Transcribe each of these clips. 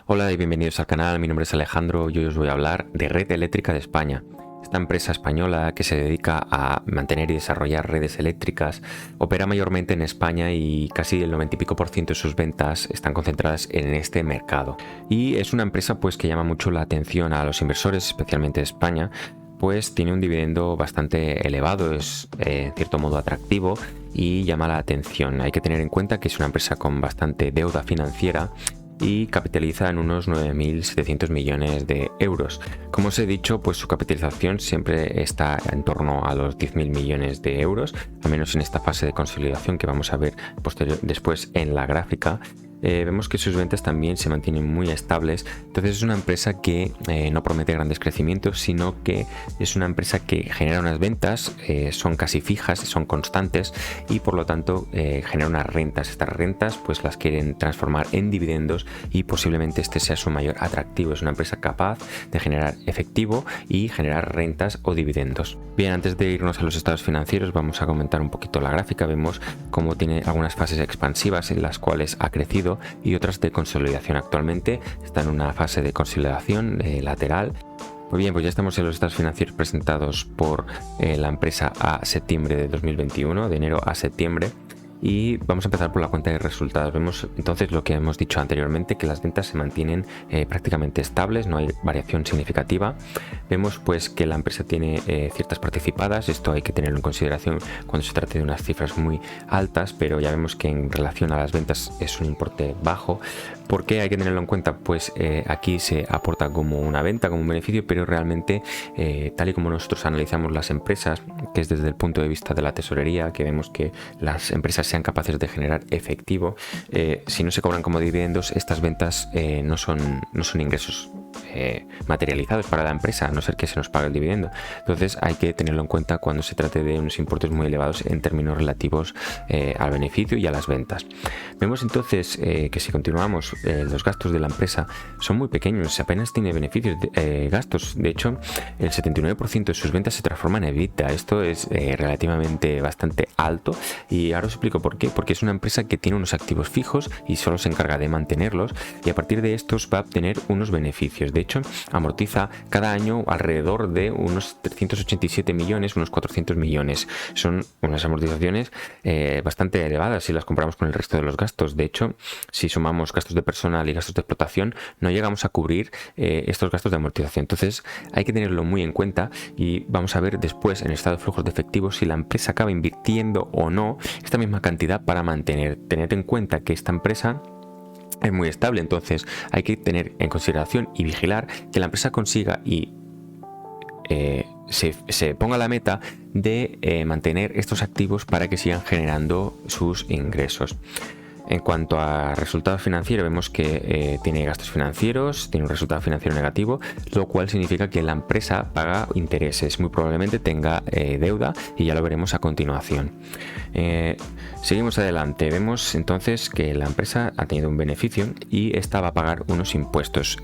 Hola y bienvenidos al canal, mi nombre es Alejandro y hoy os voy a hablar de Red Eléctrica de España. Esta empresa española que se dedica a mantener y desarrollar redes eléctricas opera mayormente en España y casi el 90 y pico por ciento de sus ventas están concentradas en este mercado. Y es una empresa pues que llama mucho la atención a los inversores, especialmente de España, pues tiene un dividendo bastante elevado, es en cierto modo atractivo y llama la atención. Hay que tener en cuenta que es una empresa con bastante deuda financiera y capitaliza en unos 9.700 millones de euros. Como os he dicho, pues su capitalización siempre está en torno a los 10.000 millones de euros, al menos en esta fase de consolidación que vamos a ver después en la gráfica. Vemos que sus ventas también se mantienen muy estables, entonces es una empresa que no promete grandes crecimientos, sino que es una empresa que genera unas ventas, son casi fijas, son constantes y por lo tanto genera unas rentas. Estas rentas pues las quieren transformar en dividendos y posiblemente este sea su mayor atractivo. Es una empresa capaz de generar efectivo y generar rentas o dividendos. Bien, antes de irnos a los estados financieros vamos a comentar un poquito la gráfica. Vemos cómo tiene algunas fases expansivas en las cuales ha crecido y otras de consolidación. Actualmente está en una fase de consolidación lateral. Muy bien, pues ya estamos en los estados financieros presentados por la empresa a septiembre de 2021, de enero a septiembre. Y vamos a empezar por la cuenta de resultados. Vemos entonces lo que hemos dicho anteriormente, que las ventas se mantienen prácticamente estables, no hay variación significativa. Vemos pues que la empresa tiene ciertas participadas, esto hay que tenerlo en consideración cuando se trate de unas cifras muy altas, pero ya vemos que en relación a las ventas es un importe bajo. ¿Por qué hay que tenerlo en cuenta? Pues aquí se aporta como una venta, como un beneficio, pero realmente tal y como nosotros analizamos las empresas, que es desde el punto de vista de la tesorería, que vemos que las empresas sean capaces de generar efectivo, si no se cobran como dividendos, estas ventas no son ingresos materializados para la empresa, a no ser que se nos pague el dividendo. Entonces hay que tenerlo en cuenta cuando se trate de unos importes muy elevados en términos relativos al beneficio y a las ventas. Vemos entonces que si continuamos, los gastos de la empresa son muy pequeños, apenas tiene beneficios, gastos. De hecho, el 79% de sus ventas se transforman en EBITDA. Esto es relativamente bastante alto y ahora os explico por qué. Porque es una empresa que tiene unos activos fijos y solo se encarga de mantenerlos, y a partir de estos va a obtener unos beneficios. De hecho, amortiza cada año alrededor de unos 387 millones, unos 400 millones. Son unas amortizaciones bastante elevadas si las comparamos con el resto de los gastos. De hecho, si sumamos gastos de personal y gastos de explotación, no llegamos a cubrir estos gastos de amortización. Entonces hay que tenerlo muy en cuenta y vamos a ver después en el estado de flujos de efectivo si la empresa acaba invirtiendo o no esta misma cantidad para mantener. Tened en cuenta que esta empresa es muy estable, entonces hay que tener en consideración y vigilar que la empresa consiga y se ponga la meta de mantener estos activos para que sigan generando sus ingresos. En cuanto a resultados financieros, vemos que tiene gastos financieros, tiene un resultado financiero negativo, lo cual significa que la empresa paga intereses, muy probablemente tenga deuda, y ya lo veremos a continuación. Seguimos adelante, vemos entonces que la empresa ha tenido un beneficio y esta va a pagar unos impuestos.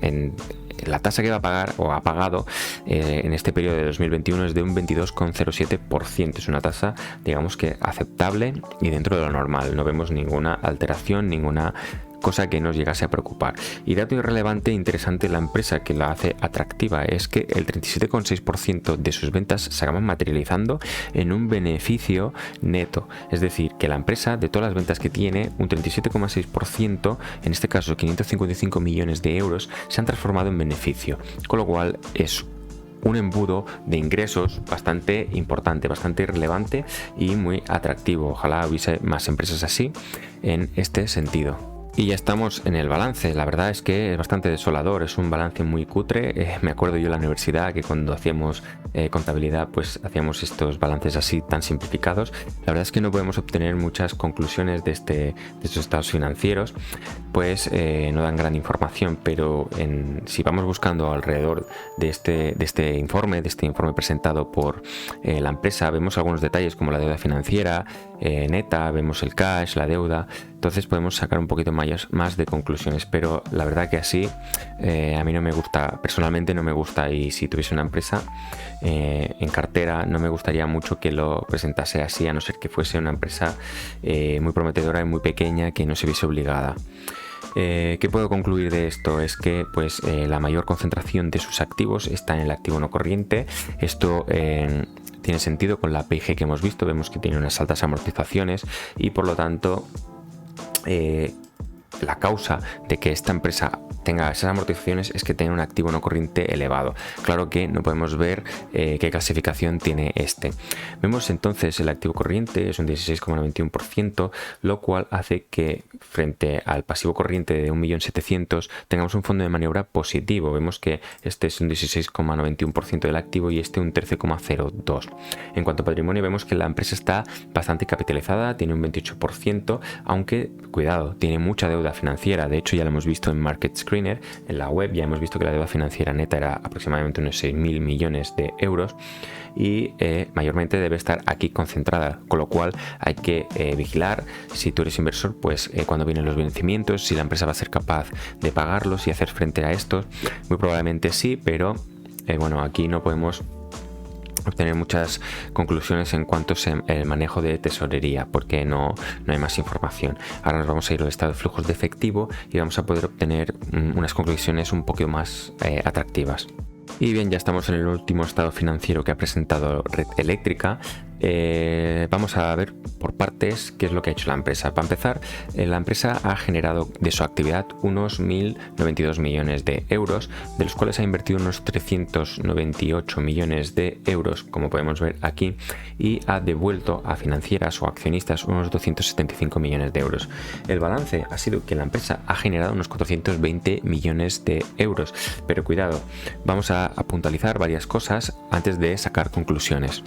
La tasa que va a pagar o ha pagado en este periodo de 2021 es de un 22,07%. Es una tasa, digamos que aceptable y dentro de lo normal. No vemos ninguna alteración, ninguna cosa que nos llegase a preocupar. Y dato irrelevante e interesante de la empresa que la hace atractiva es que el 37,6% de sus ventas se acaban materializando en un beneficio neto. Es decir, que la empresa, de todas las ventas que tiene, un 37,6%, en este caso 555 millones de euros, se han transformado en beneficio. Con lo cual es un embudo de ingresos bastante importante, bastante relevante y muy atractivo. Ojalá hubiese más empresas así en este sentido. Y ya estamos en el balance. La verdad es que es bastante desolador, es un balance muy cutre. Me acuerdo yo en la universidad que cuando hacíamos contabilidad pues hacíamos estos balances así tan simplificados. La verdad es que no podemos obtener muchas conclusiones de estos estados financieros, pues no dan gran información, pero si vamos buscando alrededor de este informe presentado por la empresa, vemos algunos detalles como la deuda financiera neta, vemos el cash, la deuda. Entonces podemos sacar un poquito más de conclusiones, pero la verdad que así a mí no me gusta, personalmente no me gusta, y si tuviese una empresa en cartera no me gustaría mucho que lo presentase así, a no ser que fuese una empresa muy prometedora y muy pequeña que no se viese obligada. ¿Qué puedo concluir de esto? Es que pues la mayor concentración de sus activos está en el activo no corriente. Esto tiene sentido con la P&G que hemos visto. Vemos que tiene unas altas amortizaciones y por lo tanto la causa de que esta empresa tenga esas amortizaciones es que tiene un activo no corriente elevado. Claro que no podemos ver qué clasificación tiene este. Vemos entonces el activo corriente es un 16,91%, lo cual hace que frente al pasivo corriente de 1.700.000 tengamos un fondo de maniobra positivo. Vemos que este es un 16,91% del activo y este un 13,02%. En cuanto a patrimonio, vemos que la empresa está bastante capitalizada, tiene un 28%, aunque cuidado, tiene mucha deuda financiera. De hecho, ya lo hemos visto en Market Screener, en la web ya hemos visto que la deuda financiera neta era aproximadamente unos 6.000 millones de euros y mayormente debe estar aquí concentrada, con lo cual hay que vigilar si tú eres inversor, pues cuando vienen los vencimientos, si la empresa va a ser capaz de pagarlos y hacer frente a estos. Muy probablemente sí, pero bueno, aquí no podemos obtener muchas conclusiones en cuanto al manejo de tesorería, porque no hay más información. Ahora nos vamos a ir al estado de flujos de efectivo y vamos a poder obtener unas conclusiones un poquito más atractivas. Y bien, ya estamos en el último estado financiero que ha presentado Red Eléctrica. Vamos a ver por partes qué es lo que ha hecho la empresa. Para empezar, la empresa ha generado de su actividad unos 1.092 millones de euros, de los cuales ha invertido unos 398 millones de euros, como podemos ver aquí, y ha devuelto a financieras o accionistas unos 275 millones de euros. El balance ha sido que la empresa ha generado unos 420 millones de euros, pero cuidado, vamos a puntualizar varias cosas antes de sacar conclusiones.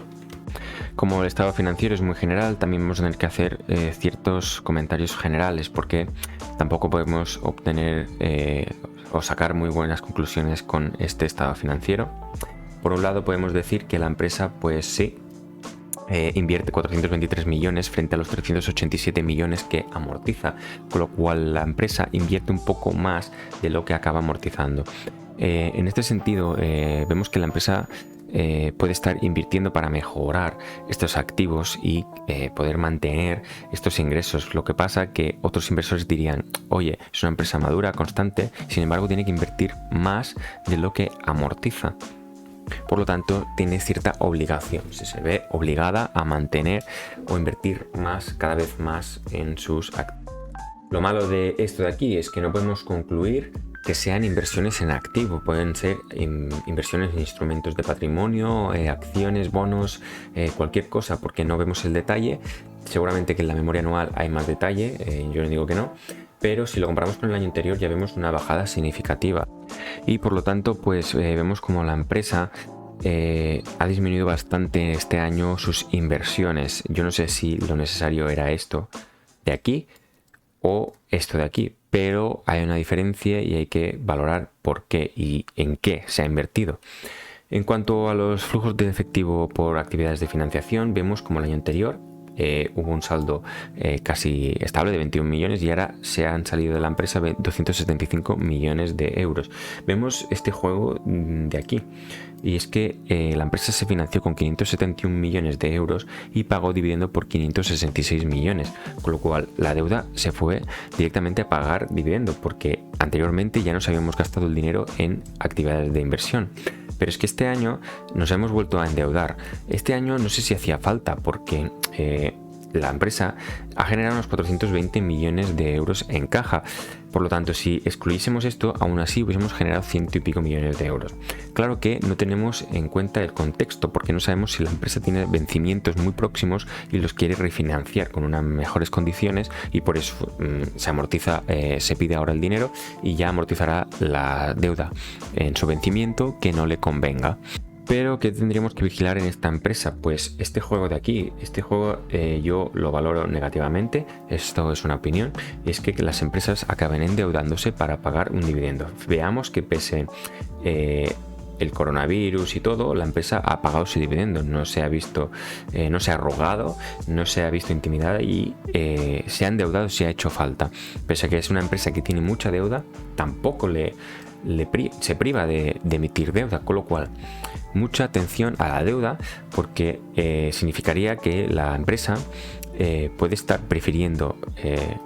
Como el estado financiero es muy general, también vamos a tener que hacer ciertos comentarios generales, porque tampoco podemos obtener o sacar muy buenas conclusiones con este estado financiero. Por un lado podemos decir que la empresa pues sí invierte 423 millones frente a los 387 millones que amortiza, con lo cual la empresa invierte un poco más de lo que acaba amortizando. En este sentido vemos que la empresa puede estar invirtiendo para mejorar estos activos y poder mantener estos ingresos. Lo que pasa que otros inversores dirían, oye, es una empresa madura, constante, sin embargo tiene que invertir más de lo que amortiza. Por lo tanto, tiene cierta obligación, se ve obligada a mantener o invertir más, cada vez más en sus activos. Lo malo de esto de aquí es que no podemos concluir que sean inversiones en activo, pueden ser inversiones en instrumentos de patrimonio, acciones, bonos, cualquier cosa, porque no vemos el detalle. Seguramente que en la memoria anual hay más detalle, yo no digo que no, pero si lo comparamos con el año anterior ya vemos una bajada significativa y por lo tanto pues vemos como la empresa ha disminuido bastante este año sus inversiones. Yo no sé si lo necesario era esto de aquí o esto de aquí, pero hay una diferencia y hay que valorar por qué y en qué se ha invertido. En cuanto a los flujos de efectivo por actividades de financiación, vemos como el año anterior hubo un saldo casi estable de 21 millones y ahora se han salido de la empresa 275 millones de euros. Vemos este juego de aquí y es que la empresa se financió con 571 millones de euros y pagó dividendo por 566 millones, con lo cual la deuda se fue directamente a pagar dividendo porque anteriormente ya nos habíamos gastado el dinero en actividades de inversión. Pero es que este año nos hemos vuelto a endeudar. Este año no sé si hacía falta porque la empresa ha generado unos 420 millones de euros en caja. Por lo tanto, si excluyésemos esto, aún así hubiésemos generado 100 y pico millones de euros. Claro que no tenemos en cuenta el contexto porque no sabemos si la empresa tiene vencimientos muy próximos y los quiere refinanciar con unas mejores condiciones y por eso se amortiza, se pide ahora el dinero y ya amortizará la deuda en su vencimiento que no le convenga. Pero ¿qué tendríamos que vigilar en esta empresa? Pues este juego de aquí, este juego yo lo valoro negativamente, esto es una opinión, y es que las empresas acaben endeudándose para pagar un dividendo. Veamos que pese el coronavirus y todo, la empresa ha pagado su dividendo, no se ha visto, no se ha rogado, no se ha visto intimidada y se ha endeudado si ha hecho falta. Pese a que es una empresa que tiene mucha deuda, tampoco le se priva de emitir deuda, con lo cual mucha atención a la deuda, porque significaría que la empresa puede estar prefiriendo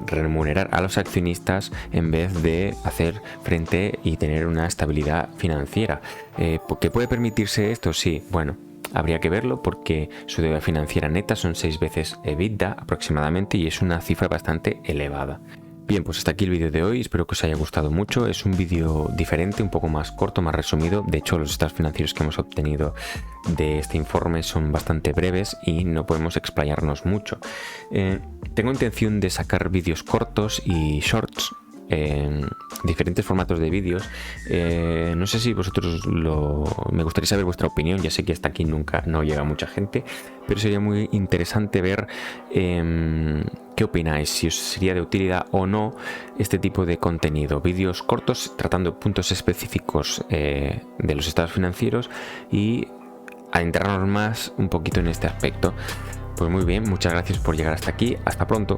remunerar a los accionistas en vez de hacer frente y tener una estabilidad financiera. ¿Que puede permitirse esto? Sí, bueno, habría que verlo, porque su deuda financiera neta son 6 veces EBITDA aproximadamente, y es una cifra bastante elevada. Bien, pues hasta aquí el vídeo de hoy, espero que os haya gustado mucho. Es un vídeo diferente, un poco más corto, más resumido. De hecho, los estados financieros que hemos obtenido de este informe son bastante breves y no podemos explayarnos mucho. Tengo intención de sacar vídeos cortos y shorts en diferentes formatos de vídeos. No sé si vosotros me gustaría saber vuestra opinión. Ya sé que hasta aquí no llega mucha gente, pero sería muy interesante ver qué opináis, si os sería de utilidad o no este tipo de contenido, vídeos cortos tratando puntos específicos de los estados financieros y adentrarnos más un poquito en este aspecto. Pues muy bien, muchas gracias por llegar hasta aquí, hasta pronto.